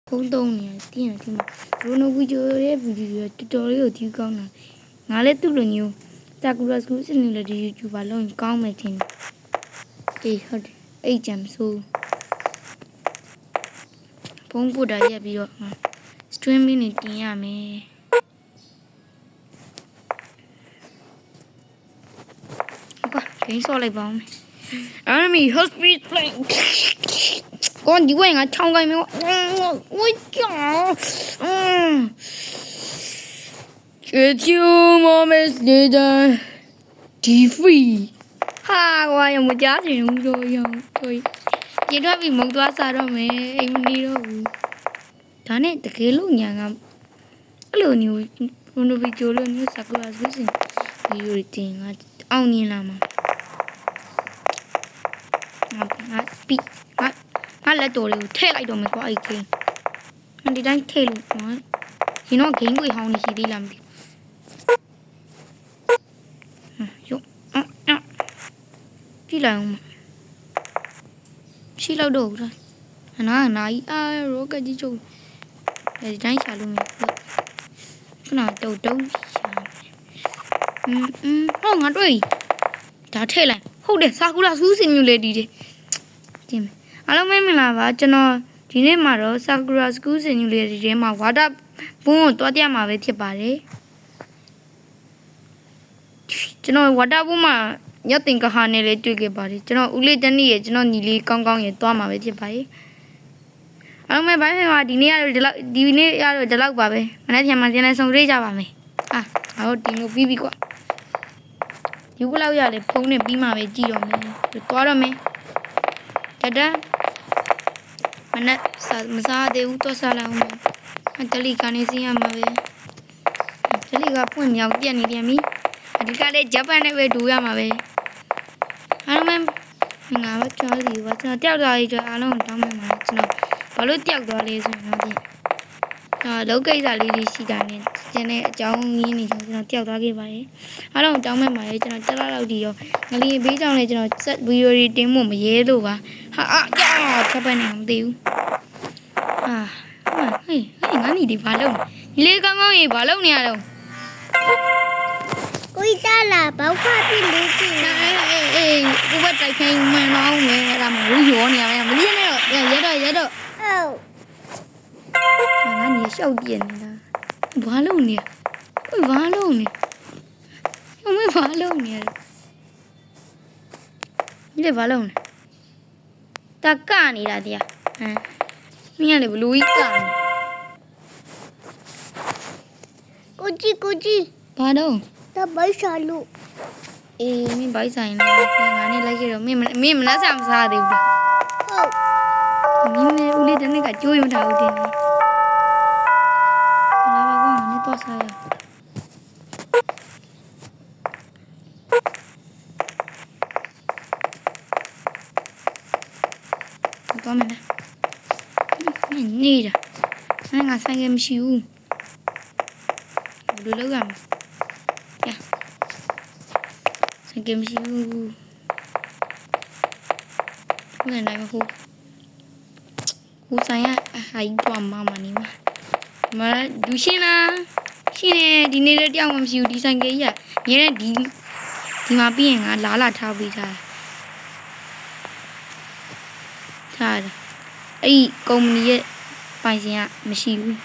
ဖုန်းသုံးနေတယ်တင်းဒီမှာရိုနိုဗီဂျိုရဲ့ဗီဒီယိုတော်တော်လေးကိုဒီကောင်းတာငါလည်းသူ့လိုမျိုးတာကူရာစကူးစနေလေဒီ YouTuber လုံးကောင်းမယ်ထင်တယ်အေးဟုတ်တယ်အဲ့ကြမ်းဆိုဖုန်းပို့တာရက်ပြီးတော့ streaming နေတင်ရမယ်ကွာဂိမ်းဆော့လိုက်ပါဦးမယ် enemy hospital plane ก่อนดีกว่างั้นช่องกันมั้ยโอ้ยจ๋า这就我们现在地费ဟာကွာရမကြားချင်ဘူးတော့ရောတွေ့ရတော့ပြီမုတ်သွားစားတော့မယ်အိမ်မနေတော့ဘူးဒါနဲ့တကယ်လို့ညာကအဲ့လိုမျိုးဘုံတို့ဗီဒီယိုလို့မျိုးစကူရာဆိုစင်ဗီဒီယိုတင်ကအောင်မြင်လာမှာငါပီငါလက်တော်လေးကိုထည့်လိုက်တော့မယ်ကွာအဲ့ဂိမ်းဒီတိုင်းထည့်လို့ကွာရင်တော့ဂိမ်းတွေဟောင်းနေရှိသေးလားမသိဘူးကြည့်လိုက်အောင်ရှိလောက်တော့ဘူးလားနားကြီးရောကကြီးချုပ်ဒီတိုင်းရှာလို့မယ်ခဏတုတ်ရှာဟောငါတွေ့ဒါထည့်လိုက်ဟုတ်တယ်စာကူလာစူးစင်မျိုးလေးဒီတင်အားလုံးမင်္ဂလာပါကျွန်တော်ဒီနေ့မှာတော့ Sakura School Simulator ထဲမှာ water ဘုံကိုတွားပြမှာပဲဖြစ်ပါတယ်ကျွန်တော် water ဘုံမှာညတင်ကဟာနဲ့လည်းတွေ့ခဲ့ပါတယ်ကျွန်တော်ဦးလေးတန်းကြီးရဲ့ကျွန်တော်ညီလေးကောင်းကောင်းရဲ့တွားမှာပဲဖြစ်ပါတယ်အားလုံးပဲဘိုင်းမှာဒီနေ့ကတော့ဒီနေ့ကတော့ဒီလောက်ပါပဲမနေ့ပြန်မှပြန်လဲဆုံတွေ့ကြပါမယ်ငါတို့တင်လို့ပြီးပြီကွာဒီဘလောက်ရလဲဖုန်းနဲ့ပြီးမှပဲကြည့်တော့မယ်တွားတော့မယ်တဒမနက်မစားသေးဘူးတော့စားလိုက်အောင်တလီကနေစီးရမှာပဲတလီကပွင့်မြောက်ပြက်နေပြန်ပြီအဒီကလည်းဂျပန်နဲ့ပဲဒူရမှာပဲအားလုံးပဲငါပဲကြောက်စီပါကျွန်တော်တယောက်သွားရေးကြအားလုံးတောင်းမှမှာကျွန်တော်ဘာလို့တယောက်သွားလဲဆိုတော့ဒီလောကိစ္စလေးတွေရှိတာနဲ့ကျန်တဲ့အကြောင်းရင်းနေကျွန်တော်တယောက်သွားခဲ့ပါတယ်အားလုံးတောင်းမှမှာလေကျွန်တော်တက်လောက်ဒီရောငလီဘေးကြောင့်လည်းကျွန်တော်ဆက်ဗီဒီယိုတွေတင်းဖို့မရဲလို့ပါဟာဂျပန်နဲ့မသိဘူးဟေးငါညီဒီဘာလုပ်ညီလေးကောင်းကောင်းကြီးဘာလုပ်နေရတော့ကိုကြီးလာဘောက်ဖတ်ပြီးလေးကြည့်အေးကိုဘက်တိုက်ခိုင်းမှန်တော့မယ်အဲ့ဒါမှဘူးရောနေရမယ်မလေးနဲ့တော့ရတော့ဟုတ်ငါညီရှောက်ပြနေတာဘာလုပ်နေဘာလုပ်နေမဘာလုပ်နေရညီလေးဘာလုပ်နေတကနေတာတရားမင်းကလည်းဘလူးကြီးကနေကိုကြီးဘာတော့တပိုက်ရှာလို့အေးမင်းဘိုက်ဆိုင်လားငါနဲ့လိုက်ခဲ့တော့မင်းမနှက်စားမစားသေးဘူးဟုတ်မင်းနဲ့ဦးလေးတနေ့ကကြိုးရမထားဘူးတင်နေလာပါကွာငါနဲ့တော့စားရတော့မလားနေတာငါဆိုင်ကမရှိဘူးဘယ်လိုလုပ်ရမလဲဆိုင်ကမရှိဘူးဘယ်နိုင်မဟုတ်ဟိုဆိုင်ရဟိုင်းတော့မနေမှာမဒူရှင်းလားရှင်းနေဒီနေ့လည်းတယောက်မှမရှိဘူးဒီဆိုင်ကကြီးကမြဲဒီမှာပြီးရင်ငါလာထားပေးထားအဲ့ကုမ္ပဏီရဲ့ပိုင်ရှင်ကမရှိဘူး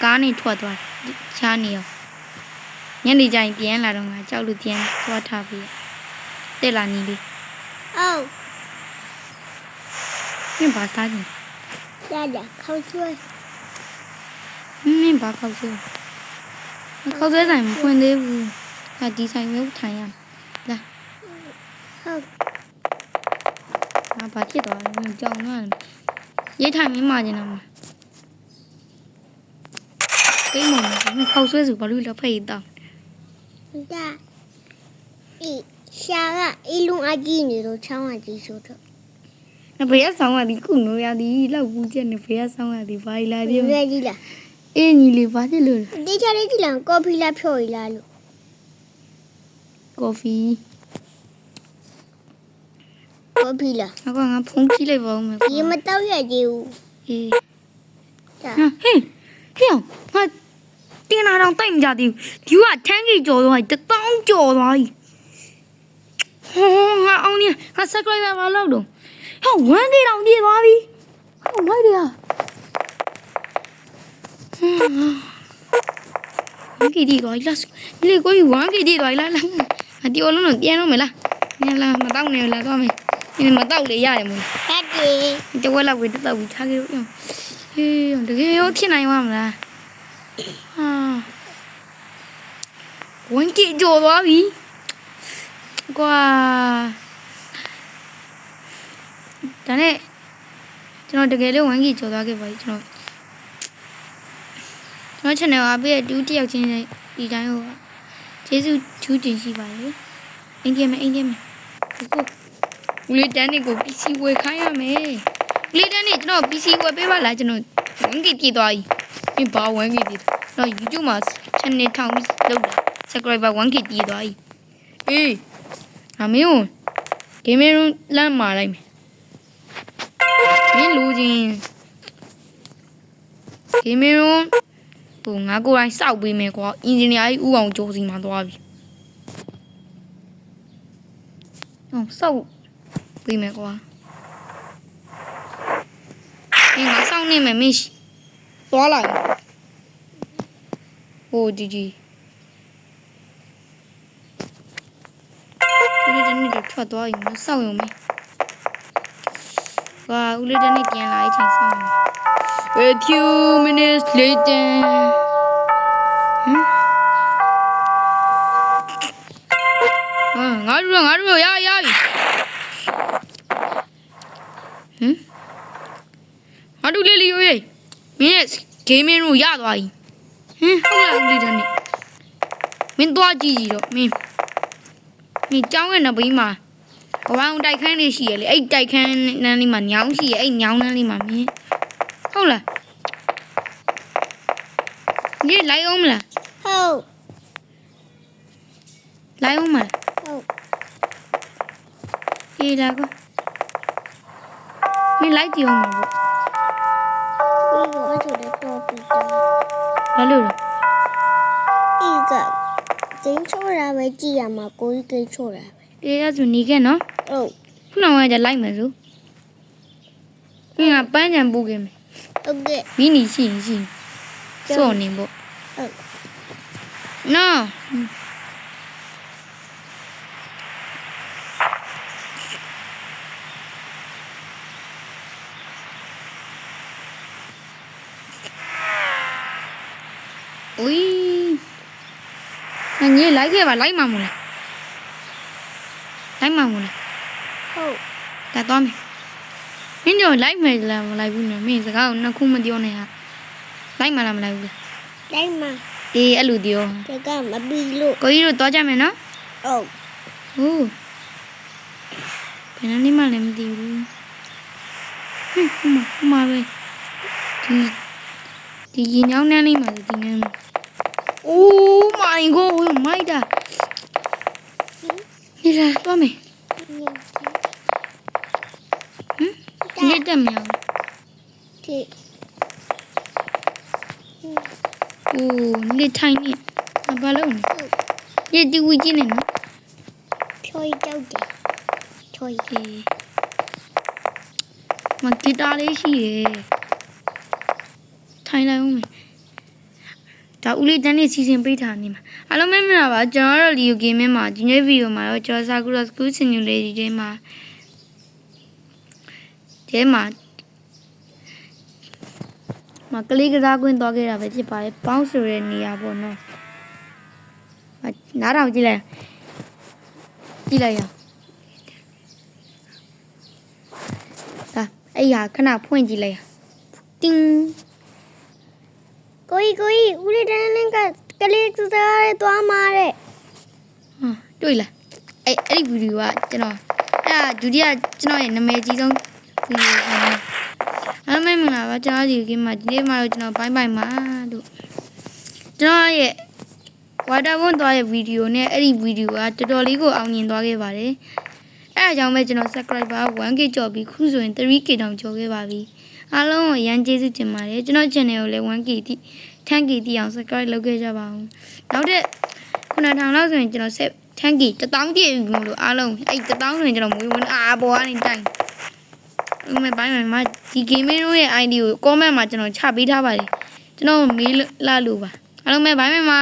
ကားနဲ့ထွက်သွားချားနေအောင်ညနေကျရင်ပြန်လာတော့ငါကြောက်လို့ပြန်သွားထားပြီးတက်လာညီလေးဟုတ်မင်းဘာစားကြရခေါက်ဆွဲမင်းဘာခေါက်ဆွဲဆိုင်မဖွင့်သေးဘူးဒီဆိုင်မျိုးထိုင်ရလာဟုတ်ဘာဖြစ်သွားလဲကြောင်တော့ရေးထိုင်မင်းမာကျင်တော့မှာကိန်းမခေါက်ဆွဲစုဘာလို့လဲဖိတ်တော့ဒါရှာကအီလုံအကြီးနေတော့ချောင်းအကြီးဆိုတော့ဘယ်ဆောင်ရသည်ခုနိုးရသည်လောက်ဘူးချက်နေဘယ်ဆောင်ရသည်ဘာလာပြေရွေးကြီးလားအေးညီလေးဘာဖြစ်လို့ဒီချလေးကြီးလားကော်ဖီလားဖြော်ရလားလို့ကော်ဖီလားငါဖုန်းကြည့်လိုက်ပါဦးမယ်ဒီမတော့ရသေးဘူးအေးတ ဟေးငါတင်လာတော့တိုက်မကြသေးဘူးဒီကထန်းကြီးကြော်သွားပြီ1000ကြော်သွားပြီဟောငါအောင်နေငါ subscriber ဘာလို့တော့ဟော1K တောင်ပြည့်သွားပြီဟောမိုက်တယ်1K ဒီတော့လာလေကိုကြီး 1K ဒီတော့လာအတီအလုံးတော့ပြန်တော့မလားညလာမတော့နေလာတော့မယ်ဒီမတော့လေရတယ်မို့ တက်တယ် တဝက်လောက်ပဲတော့ပြီးထားခဲ့လို့ဟေးတကယ်ရောဖြစ်နိုင်ပါမလားဟာဝင်ကြည့်ကြော်သွားပြီကွာဒါနဲ့ကျွန်တော်တကယ်လို့ဝင်ကြည့်ကြော်သွားခဲ့ပါပြီကျွန်တော် channel အပေးတူတယောက်ချင်းဒီတိုင်းဟိုကျေးဇူးထူးတင်ရှိပါတယ်အင်ဂျင်မယ်ကိုဦးလေးတန်းနေကို PC ဝယ်ခိုင်းရမယ်ဦးလေးတန်းနေကျွန်တော် PC ဝယ်ပေးပါလားကျွန်တော်ဝင်ကြည့်ပြသွားပြီဒီဘာဝင်ကြည့်ပြတော့ YouTube မှာ channel ထောင်ပြီးလုပ်တာ subscriber 1K တည်သွားပြီအေးအမေကို gaming room လမ်းမာလိုက်မယ်မင်းလူချင်း gaming room ဟိုငါကိုယ်တိုင်စောက်ပေးမယ်ကွာ engineer ကြီးဦးအောင်ကျော်စီမှာသွားပြီဟုတ်စောက်ပေးမယ်ကွာငါစောက်နေမယ်မင်းသွားလိုက်ဟိုဒီဦးလေးတန်းနေတော့ထွက်သွားရင်မစောက်ရုံပဲကွာဦးလေးတန်းနေပြန်လာတဲ့အချိန်စောက်A few minutes later ငါတို့ရပြီငါတို့လေးလေးရေးမင်းရဲ့ gaming room ရသွားပြီဟုတ်လားဦးလေးတန်းနေမင်းသွားကြည့်တော့မင်းကြောင်းရဲ့နဘေးမှာဘဝအောင်တိုက်ခန်းလေးရှိရလေအဲ့တိုက်ခန်းနန်းလေးမှာညောင်းရှိရအဲ့ညောင်းနန်းလေးမှာမင်းဟုတ်လားဒီလိုက်အောင်မလား ဟုတ် လိုက်အောင်မလား ဟုတ် အေးလာကောမင်းလိုက်ကြည့်အောင်မပေါ့ ဒီကတော့တော့ပြီးတော့ ဘာလို့လဲ ဒီကကျင်းချိုးတာပဲကြည့်ရမှာကိုကြီးကိန်းချိုးတာပဲ အေးအဲ့ဆိုနေခဲ့နော် ဟုတ် ခုနကကြလိုက်မယ်ဆိုမင်းကပန်းချံပို့ခဲ့မယ် ဟုတ်ကဲ့ မင်းနီရှိစော့နေပေါ့ ဟုတ် နော်อุ้ยငါလိုက်ခဲ့ပါလိုက်မှာမို့လားလိုက်မှာမို့လား ဟုတ် ဒါတော့မယ်မင်းတို့လိုက်မယ်လားမလိုက်ဘူးနော်မင်းစကားကိုနှစ်ခုမပြောနဲ့ဟာလိုက်မှာလားမလိုက်ဘူးလား တိုင်းမှာ အေးအဲ့လိုပြော တကမပြီးလို့ ကိုကြီးတို့တော့ကြမယ်နော် ဟုတ် ဟုတ်ဘယ်နည်းမှလည်းမသိဘူးဟိုမှာပဲဒီရင်ကြောင်းနှမ်းလေးမှာဒီနှမ်း Oh my god မိုက်တာဒီလာတော့မယ်နေတယ်မြောင် ဒီ အိုးနေထိုင်နေဘာလို့လဲဒီဝီကြီးနေနော် ဖြိုးတောက်တယ်ဖြိုး အေးမဂီတာလေးရှိတယ်ထိုင်လိုက်ဦးမယ်ဒါဦးလေးတန်းနေစီစဉ်ပေးထားနေမှာအားလုံးပဲမင်္ဂလာပါကျွန်တော်တို့လီယိုဂိမ်းမှာဒီနေ့ဗီဒီယိုမှာတော့ကျွန်တော် Sakura School Simulator ထဲမှာကလေးကစားကွင်းသွားခဲ့တာပဲဖြစ်ပါတယ်ပေါင်းဆိုတဲ့နေရာပေါ့နော်နားထောင်ကြည့်လိုက်ရဒါအဲ့ဟာခဏဖွင့်ကြည့်လိုက်ရတင်း ကိုကြီးဦးလေးတန်းလင်းကကလေးကစားရဲသွားမှာတဲ့ ဟာတွေ့လားအဲ့ဒီဗီဒီယိုကကျွန်တော်အဲ့ဒါဒုတိယကျွန်တော်ရဲ့နာမည်ကြီးဆုံးဗီဒီယိုပါအားမင်္ဂလာပါကျွန်တော်ဒီကိမှာဒီနေ့မှာတော့ကျွန်တော်ဘိုင်းမှာတို့ကျွန်တော်ရဲ့ Waterborne သွားရဲ့ဗီဒီယိုနဲ့အဲ့ဒီဗီဒီယိုကတော်တော်လေးကိုအောင်မြင်သွားခဲ့ပါတယ်အဲ့ဒါကြောင့်ပဲကျွန်တော် subscriber 1K ကျော်ပြီးခုဆိုရင် 3K တောင်ကျော်ခဲ့ပါပြီ အားလုံးကိုရမ်းကျေးဇူးတင်ပါတယ်ကျွန်တော် channel ကိုလည်း 1k တိ 10k တိအောင် subscribe လုပ်ခဲ့ကြပါဦးနောက်တဲ့9000လောက်ဆိုရင်ကျွန်တော် 10k 1000ပြည့်ပြီမို့လို့အားလုံးအဲ့1000ဆိုရင်ကျွန်တော်မွေးဝင်ပေါ်ကနေတိုင်ဦးမေဘိုင်းမှာဒီ gaming တို့ရဲ့ ID ကို comment မှာကျွန်တော်ချပေးထားပါတယ်ကျွန်တော်မေးလာလို့ပါအားလုံးပဲဘိုင်းမှာ